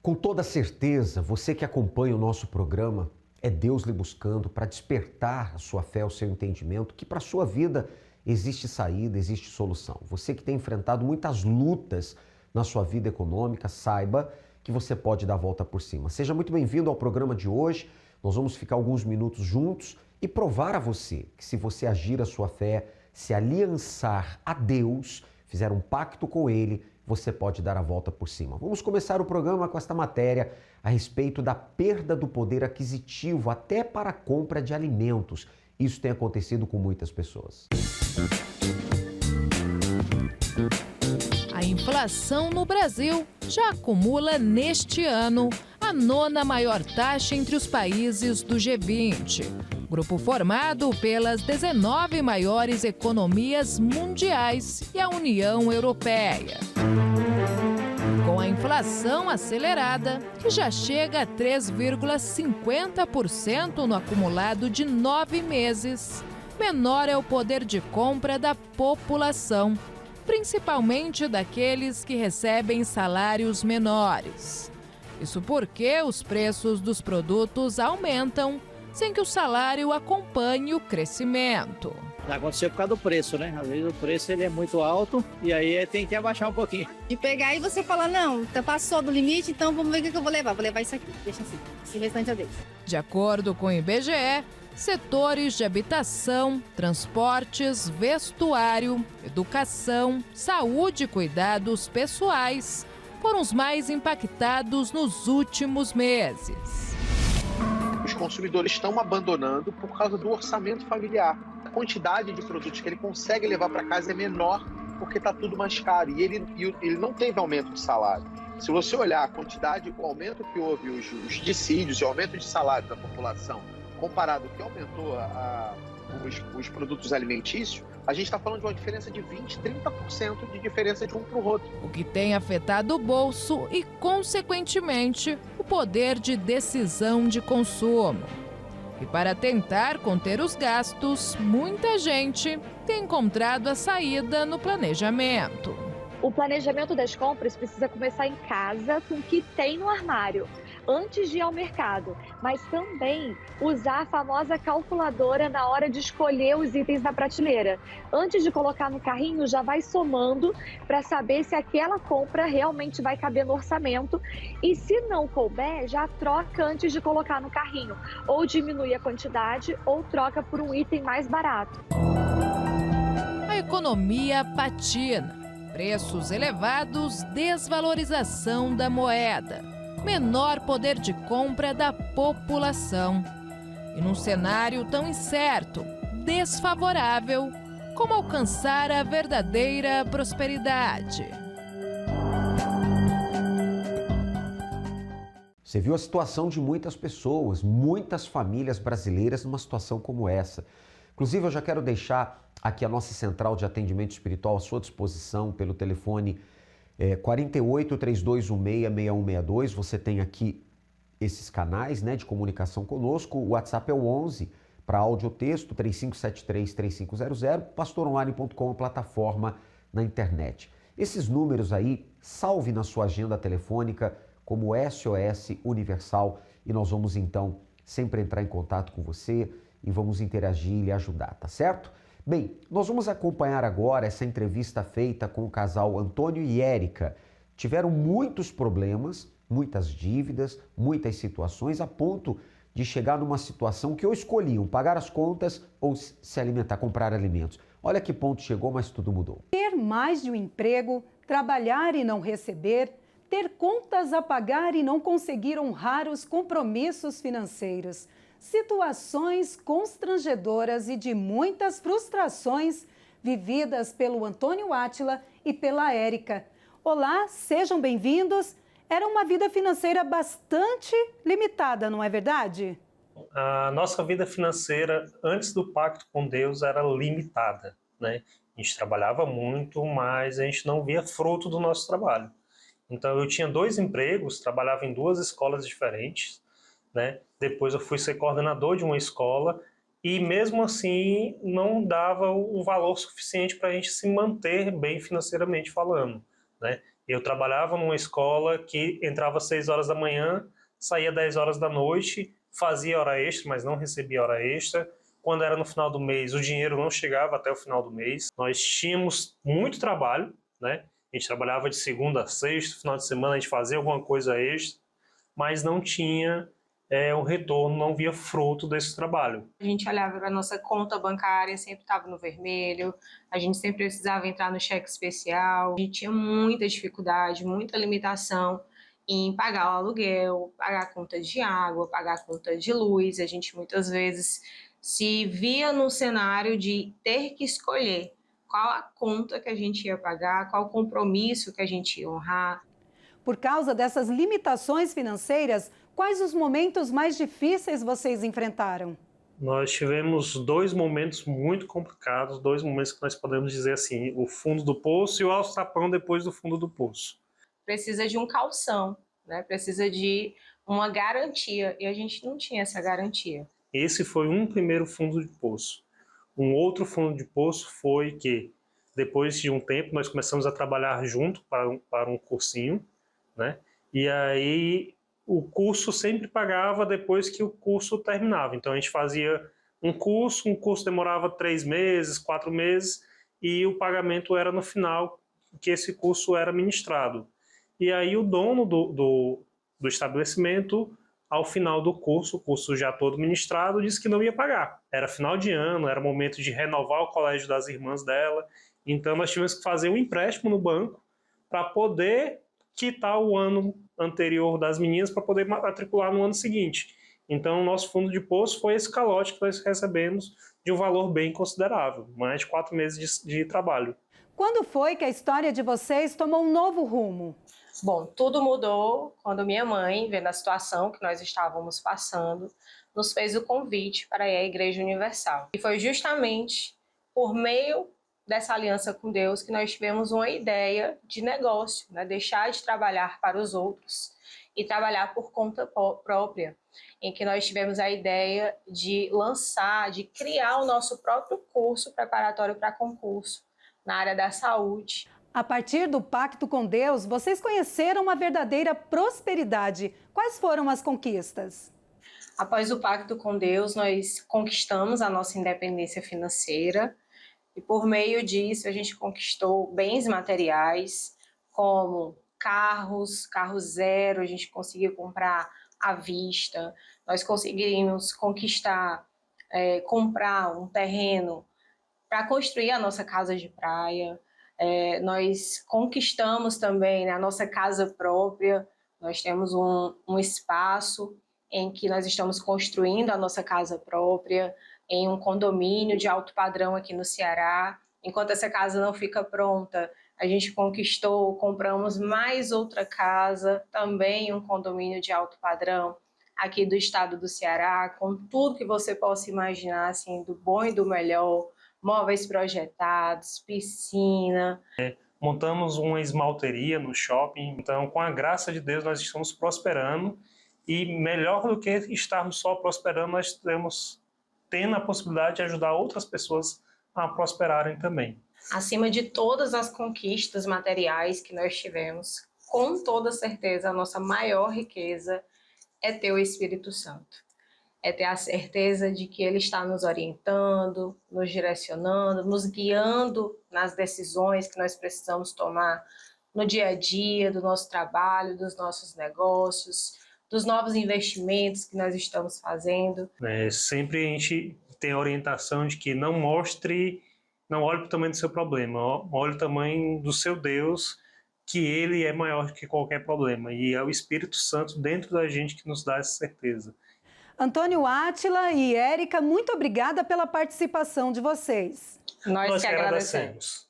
Com toda certeza, você que acompanha o nosso programa, é Deus lhe buscando para despertar a sua fé, o seu entendimento, que para a sua vida existe saída, existe solução. Você que tem enfrentado muitas lutas na sua vida econômica, saiba que você pode dar a volta por cima. Seja muito bem-vindo ao programa de hoje. Nós vamos ficar alguns minutos juntos e provar a você que se você agir a sua fé, se aliançar a Deus, fizer um pacto com Ele, você pode dar a volta por cima. Vamos começar o programa com esta matéria a respeito da perda do poder aquisitivo até para a compra de alimentos. Isso tem acontecido com muitas pessoas. A inflação no Brasil já acumula neste ano a nona maior taxa entre os países do G20. Grupo formado pelas 19 maiores economias mundiais e a União Europeia. Com a inflação acelerada, que já chega a 3,50% no acumulado de 9 meses, menor é o poder de compra da população, principalmente daqueles que recebem salários menores. Isso porque os preços dos produtos aumentam sem que o salário acompanhe o crescimento. Aconteceu por causa do preço, né? Às vezes o preço ele é muito alto e aí tem que abaixar um pouquinho. De pegar e você falar, não, passou do limite, então vamos ver o que eu vou levar. Vou levar isso aqui, deixa assim, esse restante é dele. De acordo com o IBGE, setores de habitação, transportes, vestuário, educação, saúde e cuidados pessoais foram os mais impactados nos últimos meses. Os consumidores estão abandonando por causa do orçamento familiar. A quantidade de produtos que ele consegue levar para casa é menor porque está tudo mais caro. E ele não teve aumento de salário. Se você olhar a quantidade, o aumento que houve, os dissídios e o aumento de salário da população, comparado ao que aumentou os produtos alimentícios, a gente está falando de uma diferença de 20%, 30% de diferença de um para o outro. O que tem afetado o bolso e, consequentemente, o poder de decisão de consumo. E para tentar conter os gastos, muita gente tem encontrado a saída no planejamento. O planejamento das compras precisa começar em casa com o que tem no armário, antes de ir ao mercado, mas também usar a famosa calculadora na hora de escolher os itens na prateleira. Antes de colocar no carrinho, já vai somando para saber se aquela compra realmente vai caber no orçamento e se não couber, já troca antes de colocar no carrinho, ou diminui a quantidade ou troca por um item mais barato. A economia patina, preços elevados, desvalorização da moeda, menor poder de compra da população. E num cenário tão incerto, desfavorável, como alcançar a verdadeira prosperidade? Você viu a situação de muitas pessoas, muitas famílias brasileiras numa situação como essa. Inclusive, eu já quero deixar aqui a nossa central de atendimento espiritual à sua disposição pelo telefone 48-3216-6162, você tem aqui esses canais, né, de comunicação conosco. O WhatsApp é o 11 para áudio ou texto, 3573-3500, pastoronline.com, a plataforma na internet. Esses números aí, salve na sua agenda telefônica como SOS Universal e nós vamos então sempre entrar em contato com você e vamos interagir e lhe ajudar, tá certo? Bem, nós vamos acompanhar agora essa entrevista feita com o casal Antônio e Érica. Tiveram muitos problemas, muitas dívidas, muitas situações, a ponto de chegar numa situação que ou escolhiam pagar as contas ou se alimentar, comprar alimentos. Olha que ponto chegou, mas tudo mudou. Ter mais de um emprego, trabalhar e não receber, ter contas a pagar e não conseguir honrar os compromissos financeiros. Situações constrangedoras e de muitas frustrações vividas pelo Antônio Átila e pela Érica. Olá, sejam bem-vindos. Era uma vida financeira bastante limitada, não é verdade? A nossa vida financeira, antes do pacto com Deus, era limitada, né? A gente trabalhava muito, mas a gente não via fruto do nosso trabalho. Então, eu tinha 2 empregos, trabalhava em 2 escolas diferentes, né? Depois eu fui ser coordenador de uma escola e mesmo assim não dava o valor suficiente para a gente se manter bem financeiramente falando, né? Eu trabalhava numa escola que entrava às 6 horas da manhã, saía 10 horas da noite, fazia hora extra, mas não recebia hora extra. Quando era no final do mês, o dinheiro não chegava até o final do mês. Nós tínhamos muito trabalho, né? A gente trabalhava de segunda a sexta, final de semana a gente fazia alguma coisa extra, mas não tinha o retorno, não via fruto desse trabalho. A gente olhava para a nossa conta bancária, sempre estava no vermelho, a gente sempre precisava entrar no cheque especial, a gente tinha muita dificuldade, muita limitação em pagar o aluguel, pagar a conta de água, pagar a conta de luz. A gente muitas vezes se via no cenário de ter que escolher qual a conta que a gente ia pagar, qual o compromisso que a gente ia honrar. Por causa dessas limitações financeiras, quais os momentos mais difíceis vocês enfrentaram? Nós tivemos 2 momentos muito complicados, 2 momentos que nós podemos dizer assim, o fundo do poço e o alçapão depois do fundo do poço. Precisa de um calção, né? Precisa de uma garantia, e a gente não tinha essa garantia. Esse foi um primeiro fundo de poço. Um outro fundo de poço foi que, depois de um tempo, nós começamos a trabalhar junto para um cursinho, né? E aí o curso sempre pagava depois que o curso terminava. Então a gente fazia um curso demorava 3 meses, 4 meses, e o pagamento era no final que esse curso era ministrado. E aí o dono do estabelecimento, ao final do curso, o curso já todo ministrado, disse que não ia pagar. Era final de ano, era momento de renovar o colégio das irmãs dela, então nós tivemos que fazer um empréstimo no banco para poder quitar o ano anterior das meninas para poder matricular no ano seguinte. Então, o nosso fundo de poço foi esse calote que nós recebemos de um valor bem considerável, mais de 4 meses de trabalho. Quando foi que a história de vocês tomou um novo rumo? Bom, tudo mudou quando minha mãe, vendo a situação que nós estávamos passando, nos fez o convite para ir à Igreja Universal. E foi justamente por meio dessa aliança com Deus que nós tivemos uma ideia de negócio, né? Deixar de trabalhar para os outros e trabalhar por conta própria, em que nós tivemos a ideia de lançar, de criar o nosso próprio curso preparatório para concurso na área da saúde. A partir do pacto com Deus, vocês conheceram uma verdadeira prosperidade. Quais foram as conquistas? Após o pacto com Deus, nós conquistamos a nossa independência financeira e por meio disso a gente conquistou bens materiais como carro zero, a gente conseguiu comprar à vista, nós conseguimos comprar um terreno para construir a nossa casa de praia. Nós conquistamos também a nossa casa própria, nós temos um espaço em que nós estamos construindo a nossa casa própria, em um condomínio de alto padrão aqui no Ceará. Enquanto essa casa não fica pronta, a gente compramos mais outra casa, também um condomínio de alto padrão, aqui do estado do Ceará, com tudo que você possa imaginar, assim, do bom e do melhor, móveis projetados, piscina. Montamos uma esmalteria no shopping, então com a graça de Deus nós estamos prosperando e melhor do que estarmos só prosperando, nós estamos tendo a possibilidade de ajudar outras pessoas a prosperarem também. Acima de todas as conquistas materiais que nós tivemos, com toda certeza a nossa maior riqueza é ter o Espírito Santo. É ter a certeza de que Ele está nos orientando, nos direcionando, nos guiando nas decisões que nós precisamos tomar no dia a dia, do nosso trabalho, dos nossos negócios, dos novos investimentos que nós estamos fazendo. Sempre a gente tem a orientação de que não olhe para o tamanho do seu problema, olhe o tamanho do seu Deus, que Ele é maior que qualquer problema. E é o Espírito Santo dentro da gente que nos dá essa certeza. Antônio Átila e Érica, muito obrigada pela participação de vocês. Nós que agradecemos.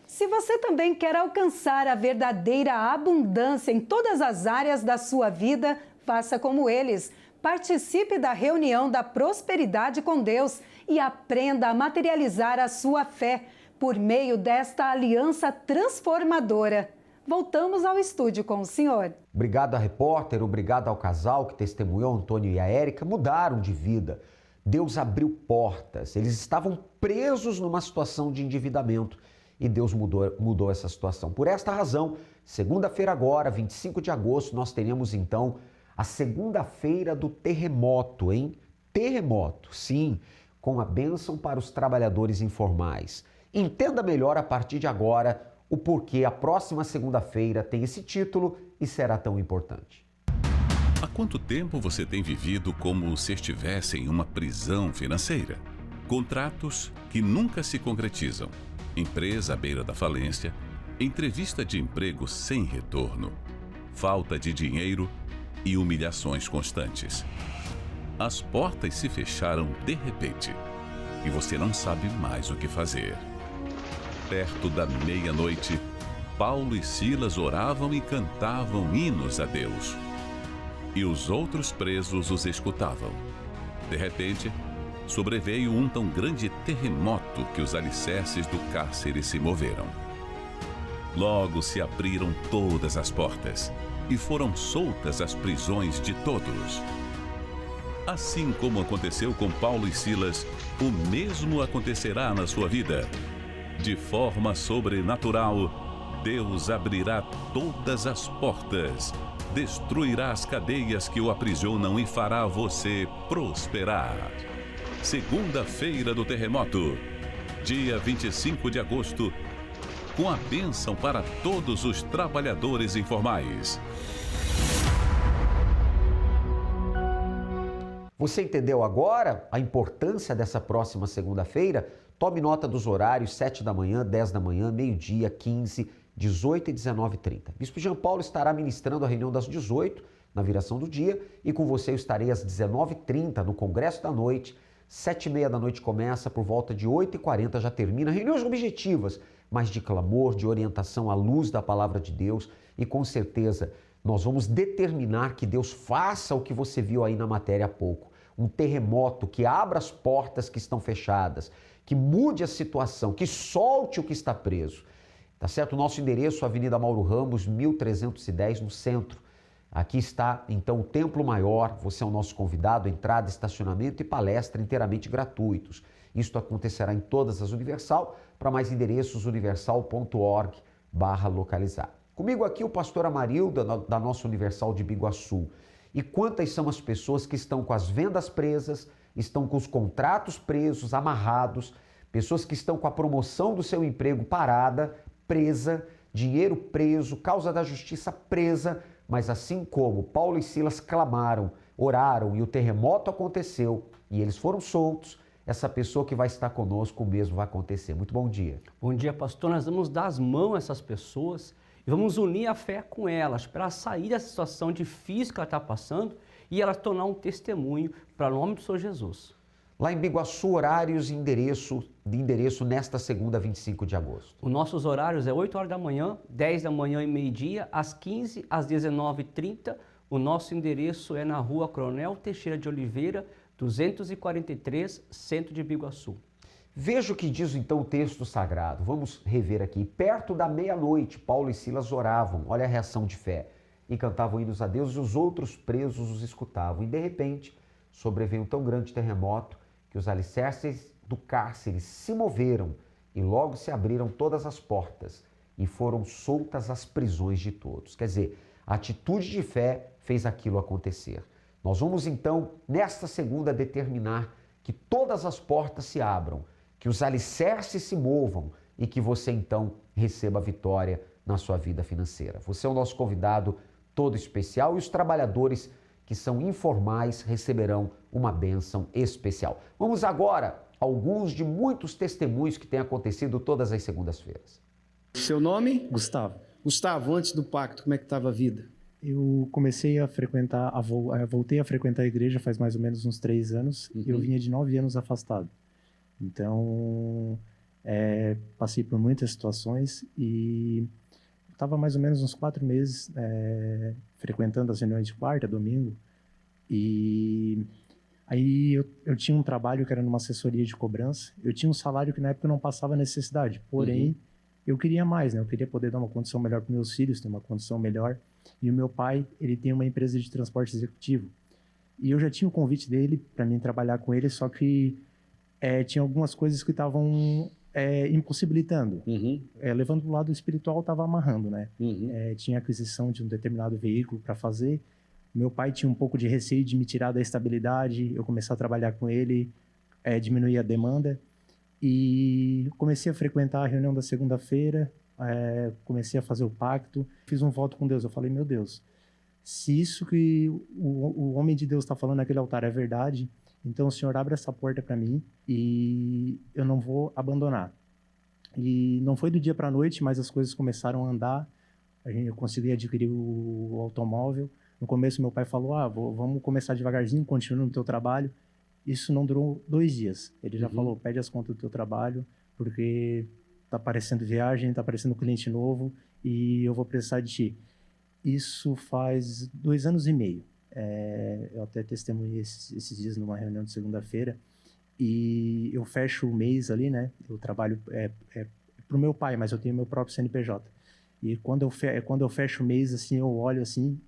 Se você também quer alcançar a verdadeira abundância em todas as áreas da sua vida, faça como eles. Participe da reunião da prosperidade com Deus e aprenda a materializar a sua fé por meio desta aliança transformadora. Voltamos ao estúdio com o senhor. Obrigado à repórter, obrigado ao casal que testemunhou, Antônio e a Érica, mudaram de vida. Deus abriu portas, eles estavam presos numa situação de endividamento e Deus mudou essa situação. Por esta razão, segunda-feira agora, 25 de agosto, nós teremos então a segunda-feira do terremoto, hein? Terremoto, sim, com a bênção para os trabalhadores informais. Entenda melhor a partir de agora o porquê a próxima segunda-feira tem esse título e será tão importante. Há quanto tempo você tem vivido como se estivesse em uma prisão financeira? Contratos que nunca se concretizam, empresa à beira da falência, entrevista de emprego sem retorno, falta de dinheiro e humilhações constantes. As portas se fecharam de repente e você não sabe mais o que fazer. Perto da meia-noite, Paulo e Silas oravam e cantavam hinos a Deus. E os outros presos os escutavam. De repente, sobreveio um tão grande terremoto que os alicerces do cárcere se moveram. Logo se abriram todas as portas e foram soltas as prisões de todos. Assim como aconteceu com Paulo e Silas, o mesmo acontecerá na sua vida. De forma sobrenatural, Deus abrirá todas as portas, destruirá as cadeias que o aprisionam e fará você prosperar. Segunda-feira do terremoto, dia 25 de agosto, com a bênção para todos os trabalhadores informais. Você entendeu agora a importância dessa próxima segunda-feira? Tome nota dos horários: 7 da manhã, 10 da manhã, meio-dia, 15, 18 e 19h30. Bispo Jean Paulo estará ministrando a reunião das 18, na viração do dia, e com você eu estarei às 19h30 no Congresso da Noite. 7h30 da noite começa, por volta de 8h40 já termina. Reuniões objetivas, mas de clamor, de orientação à luz da palavra de Deus, e com certeza nós vamos determinar que Deus faça o que você viu aí na matéria há pouco. Um terremoto que abra as portas que estão fechadas, que mude a situação, que solte o que está preso. Tá certo? O nosso endereço, Avenida Mauro Ramos, 1310, no centro. Aqui está, então, o Templo Maior. Você é o nosso convidado, entrada, estacionamento e palestra inteiramente gratuitos. Isto acontecerá em todas as Universal. Para mais endereços, universal.org/localizar. Comigo aqui o pastor Amarildo, da nossa Universal de Biguaçu. E quantas são as pessoas que estão com as vendas presas, estão com os contratos presos, amarrados, pessoas que estão com a promoção do seu emprego parada, presa, dinheiro preso, causa da justiça presa, mas assim como Paulo e Silas clamaram, oraram e o terremoto aconteceu e eles foram soltos, essa pessoa que vai estar conosco, o mesmo vai acontecer. Muito bom dia. Bom dia, pastor. Nós vamos dar as mãos a essas pessoas e vamos unir a fé com elas para ela sair dessa situação difícil que ela está passando e ela tornar um testemunho para o nome do Senhor Jesus. Lá em Biguaçu, horários e endereço nesta segunda, 25 de agosto. Os nossos horários é 8 horas da manhã, 10 da manhã e meio-dia, às 15, às 19h30. O nosso endereço é na Rua Coronel Teixeira de Oliveira, 243, centro de Biguaçu. Veja o que diz então o texto sagrado. Vamos rever aqui. Perto da meia-noite, Paulo e Silas oravam, olha a reação de fé, e cantavam hinos a Deus, e os outros presos os escutavam. E de repente, sobreveio um tão grande terremoto que os alicerces do cárcere se moveram e logo se abriram todas as portas e foram soltas as prisões de todos. Quer dizer, a atitude de fé fez aquilo acontecer. Nós vamos então, nesta segunda, determinar que todas as portas se abram, que os alicerces se movam e que você então receba a vitória na sua vida financeira. Você é o nosso convidado todo especial e os trabalhadores que são informais receberão uma bênção especial. Vamos agora a alguns de muitos testemunhos que têm acontecido todas as segundas-feiras. Seu nome? Gustavo. Gustavo, antes do pacto, como é que estava a vida? Eu comecei a frequentar, voltei a frequentar a igreja faz mais ou menos uns 3 anos. E eu vinha de 9 anos afastado. Então, passei por muitas situações e estava mais ou menos uns 4 meses frequentando as reuniões de quarta, domingo, e aí eu tinha um trabalho que era numa assessoria de cobrança. Eu tinha um salário que na época não passava necessidade, porém eu queria mais, né? Eu queria poder dar uma condição melhor para meus filhos, ter uma condição melhor. E o meu pai, ele tem uma empresa de transporte executivo, e eu já tinha o convite dele para mim trabalhar com ele, só que tinha algumas coisas que estavam impossibilitando. Levando do lado espiritual, estava amarrando, né? Tinha aquisição de um determinado veículo para fazer. Meu pai tinha um pouco de receio de me tirar da estabilidade. Eu comecei a trabalhar com ele, diminuir a demanda. E comecei a frequentar a reunião da segunda-feira, comecei a fazer o pacto. Fiz um voto com Deus. Eu falei, meu Deus, se isso que o homem de Deus está falando naquele altar é verdade, então o Senhor abre essa porta para mim e eu não vou abandonar. E não foi do dia para a noite, mas as coisas começaram a andar. Eu consegui adquirir o automóvel. No começo meu pai falou, vamos começar devagarzinho, continua no teu trabalho. Isso não durou 2 dias. Ele já falou, pede as contas do teu trabalho, porque tá aparecendo viagem, tá aparecendo cliente novo e eu vou precisar de ti. Isso faz 2 anos e meio. Eu até testemunhei esses dias numa reunião de segunda-feira e eu fecho o mês ali, né? Eu trabalho pro meu pai, mas eu tenho meu próprio CNPJ. E quando eu fecho o mês, assim, eu olho assim,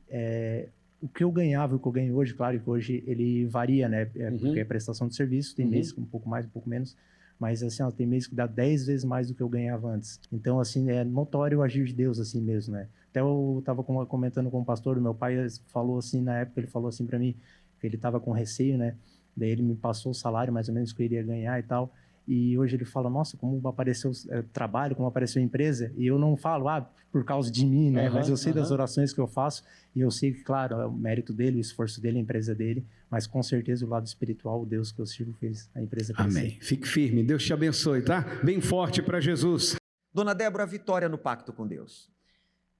o que eu ganhava e o que eu ganho hoje, claro que hoje ele varia, né? Porque é prestação de serviço, tem mês um pouco mais, um pouco menos, mas assim, tem mês que dá 10 vezes mais do que eu ganhava antes. Então, assim, é notório o agir de Deus, assim mesmo, né? Até eu estava comentando com o pastor, meu pai falou assim, na época, ele falou assim para mim, que ele estava com receio, né? Daí ele me passou o salário, mais ou menos, que eu iria ganhar e tal. E hoje ele fala, nossa, como apareceu trabalho, como apareceu empresa. E eu não falo, por causa de mim, né? Mas eu sei das orações que eu faço. E eu sei que, claro, é o mérito dele, o esforço dele, a empresa dele. Mas com certeza o lado espiritual, o Deus que eu sirvo fez a empresa crescer. Amém. Fique firme. Deus te abençoe, tá? Bem forte para Jesus. Dona Débora, a vitória no pacto com Deus.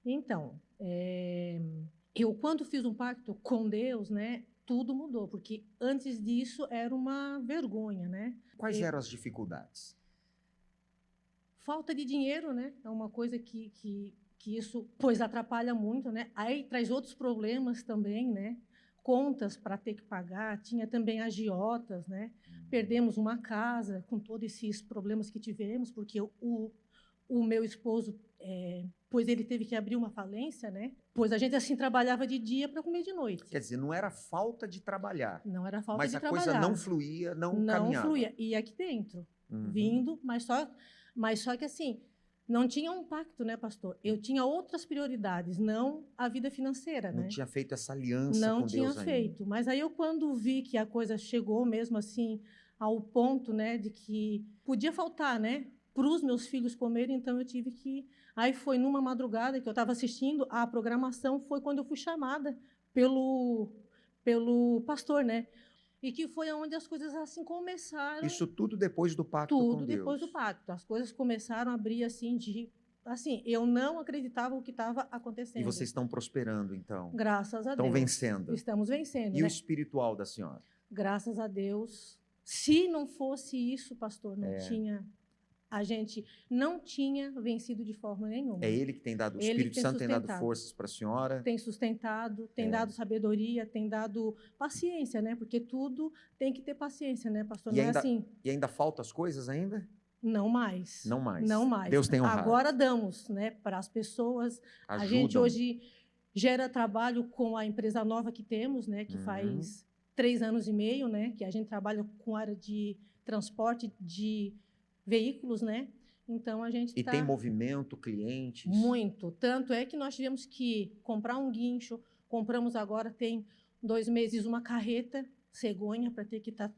Então, eu quando fiz um pacto com Deus, né? Tudo mudou, porque antes disso era uma vergonha, né? Quais eram as dificuldades? Falta de dinheiro, né? É uma coisa que isso, pois, atrapalha muito, né? Aí traz outros problemas também, né? Contas para ter que pagar, tinha também agiotas, né? Perdemos uma casa com todos esses problemas que tivemos, porque o meu esposo, pois ele teve que abrir uma falência, né? Pois a gente assim trabalhava de dia para comer de noite. Quer dizer, não era falta de trabalhar. Não era falta de trabalhar. Mas a coisa não fluía, não caminhava. Não fluía. E aqui dentro, vindo, mas só que assim, não tinha um pacto, né, pastor? Eu tinha outras prioridades, não a vida financeira, né? Não tinha feito essa aliança com Deus ainda. Não tinha feito. Mas aí eu quando vi que a coisa chegou mesmo assim ao ponto, né, de que podia faltar, né? Para os meus filhos comerem, então eu tive que... Aí foi numa madrugada que eu estava assistindo a programação, foi quando eu fui chamada pelo pastor, né? E que foi onde as coisas assim começaram... Isso tudo depois do pacto com Deus? Tudo depois do pacto. As coisas começaram a abrir assim Assim, eu não acreditava o que estava acontecendo. E vocês estão prosperando, então? Graças a Deus. Estão vencendo? Estamos vencendo, E né? o espiritual da senhora? Graças a Deus. Se não fosse isso, pastor, não tinha... A gente não tinha vencido de forma nenhuma. É Ele que tem dado, o Espírito Santo tem dado forças para a senhora? Tem sustentado, tem dado sabedoria, tem dado paciência, né? Porque tudo tem que ter paciência, né, pastor? Não é assim. E ainda faltam as coisas ainda? Não mais. Não mais. Não mais. Deus tem honrado. Agora damos, né, para as pessoas. Ajudam. A gente hoje gera trabalho com a empresa nova que temos, né, que faz 3 anos e meio, né, que a gente trabalha com a área de transporte de veículos, né? Então a gente E tem movimento, clientes? Muito. Tanto é que nós tivemos que comprar um guincho, compramos agora, tem 2 meses, uma carreta cegonha para ter que estar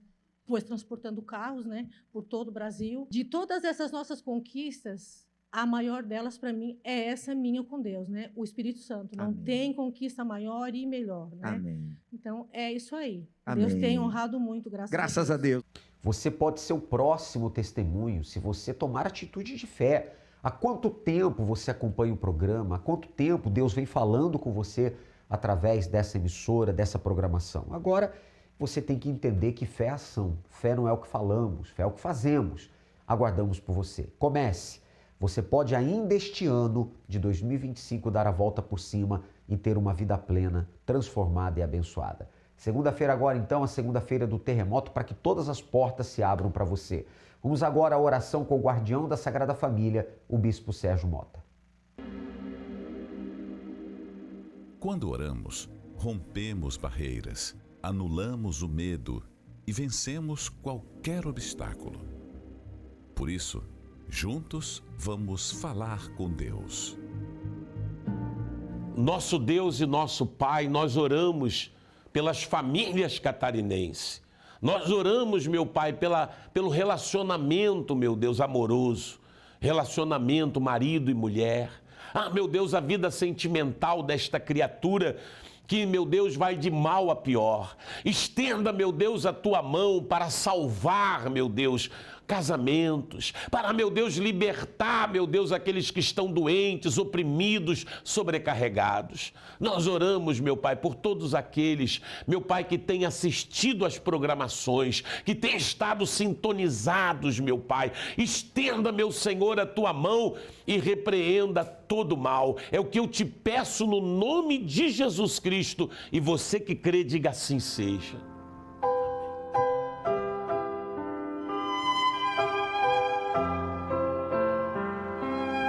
transportando carros, né, por todo o Brasil. De todas essas nossas conquistas, a maior delas para mim é essa minha com Deus, né? O Espírito Santo. Não tem conquista maior e melhor, né? Amém. Então é isso aí. Amém. Deus tem honrado muito, graças a Deus. Você pode ser o próximo testemunho se você tomar atitude de fé. Há quanto tempo você acompanha o programa? Há quanto tempo Deus vem falando com você através dessa emissora, dessa programação? Agora, você tem que entender que fé é ação. Fé não é o que falamos, fé é o que fazemos. Aguardamos por você. Comece. Você pode ainda este ano de 2025 dar a volta por cima e ter uma vida plena, transformada e abençoada. Segunda-feira agora, então, a segunda-feira do terremoto, para que todas as portas se abram para você. Vamos agora à oração com o guardião da Sagrada Família, o Bispo Sérgio Mota. Quando oramos, rompemos barreiras, anulamos o medo e vencemos qualquer obstáculo. Por isso, Juntos vamos falar com Deus. Nosso Deus e nosso Pai, nós oramos pelas famílias catarinenses. Nós oramos, meu Pai, pelo relacionamento, meu Deus, amoroso. Relacionamento marido e mulher. Ah, meu Deus, a vida sentimental desta criatura que, meu Deus, vai de mal a pior. Estenda, meu Deus, a tua mão para salvar, meu Deus, casamentos, para, meu Deus, libertar, meu Deus, aqueles que estão doentes, oprimidos, sobrecarregados. Nós oramos, meu Pai, por todos aqueles, meu Pai, que têm assistido às programações, que têm estado sintonizados, meu Pai. Estenda, meu Senhor, a tua mão e repreenda todo mal. É o que eu te peço no nome de Jesus Cristo. E você que crê, diga assim seja.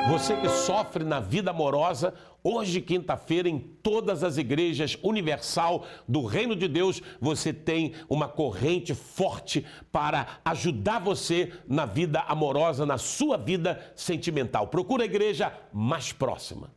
Você que sofre na vida amorosa, hoje, quinta-feira, em todas as igrejas universal do Reino de Deus, você tem uma corrente forte para ajudar você na vida amorosa, na sua vida sentimental. Procura a igreja mais próxima.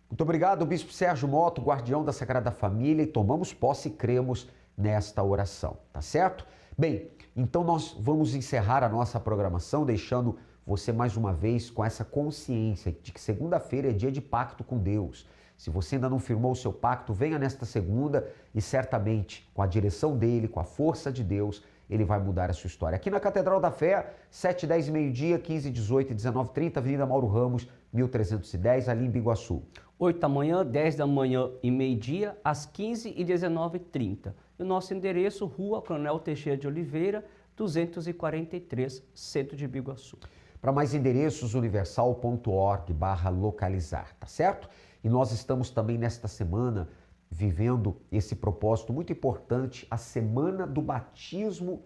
Muito obrigado, Bispo Sérgio Motto, guardião da Sagrada Família, e tomamos posse e cremos nesta oração, tá certo? Bem, então nós vamos encerrar a nossa programação deixando você mais uma vez com essa consciência de que segunda-feira é dia de pacto com Deus. Se você ainda não firmou o seu pacto, venha nesta segunda e certamente com a direção dele, com a força de Deus, ele vai mudar a sua história. Aqui na Catedral da Fé, 7, 10 e meio-dia, 15, 18 e 19, 30, Avenida Mauro Ramos, 1310, ali em Biguaçu. 8 da manhã, 10 da manhã e meio-dia, às 15 e 19h30. E o nosso endereço, Rua Coronel Teixeira de Oliveira, 243, centro de Biguaçu. Para mais endereços, universal.org/localizar, tá certo? E nós estamos também nesta semana vivendo esse propósito muito importante, a semana do batismo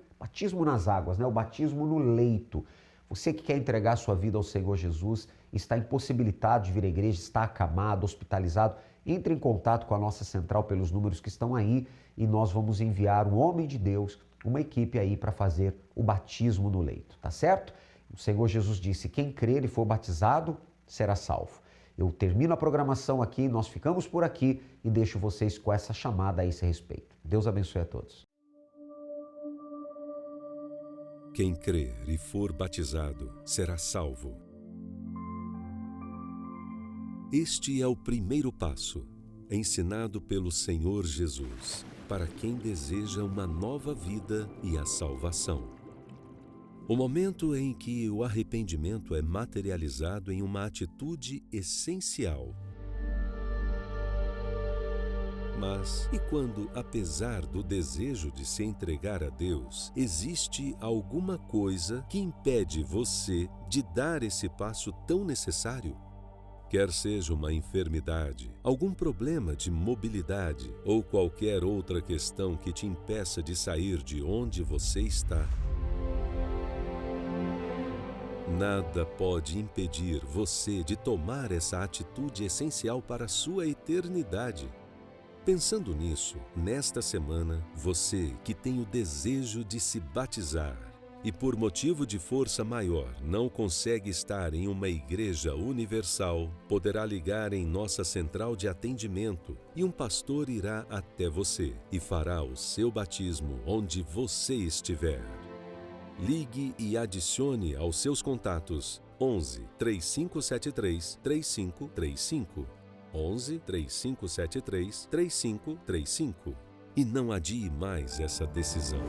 nas águas, né? O batismo no leito. Você que quer entregar sua vida ao Senhor Jesus, está impossibilitado de vir à igreja, está acamado, hospitalizado, entre em contato com a nossa central pelos números que estão aí e nós vamos enviar um homem de Deus, uma equipe aí para fazer o batismo no leito, tá certo? O Senhor Jesus disse, quem crer e for batizado será salvo. Eu termino a programação aqui, nós ficamos por aqui e deixo vocês com essa chamada a esse respeito. Deus abençoe a todos. Quem crer e for batizado será salvo. Este é o primeiro passo, ensinado pelo Senhor Jesus, para quem deseja uma nova vida e a salvação. O momento em que o arrependimento é materializado em uma atitude essencial. Mas e quando, apesar do desejo de se entregar a Deus, existe alguma coisa que impede você de dar esse passo tão necessário? Quer seja uma enfermidade, algum problema de mobilidade ou qualquer outra questão que te impeça de sair de onde você está. Nada pode impedir você de tomar essa atitude essencial para a sua eternidade. Pensando nisso, nesta semana, você que tem o desejo de se batizar e por motivo de força maior não consegue estar em uma igreja universal, poderá ligar em nossa central de atendimento e um pastor irá até você e fará o seu batismo onde você estiver. Ligue e adicione aos seus contatos 11 3573 3535. 11 3573 3535. E não adie mais essa decisão.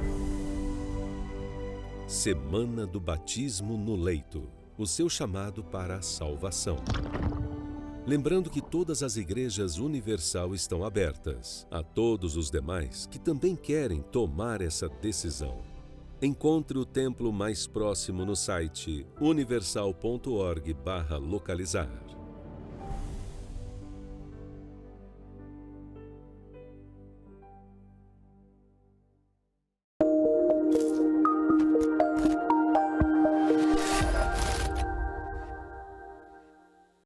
Semana do Batismo no Leito. O seu chamado para a salvação. Lembrando que todas as igrejas universal estão abertas a todos os demais que também querem tomar essa decisão. Encontre o templo mais próximo no site universal.org/localizar.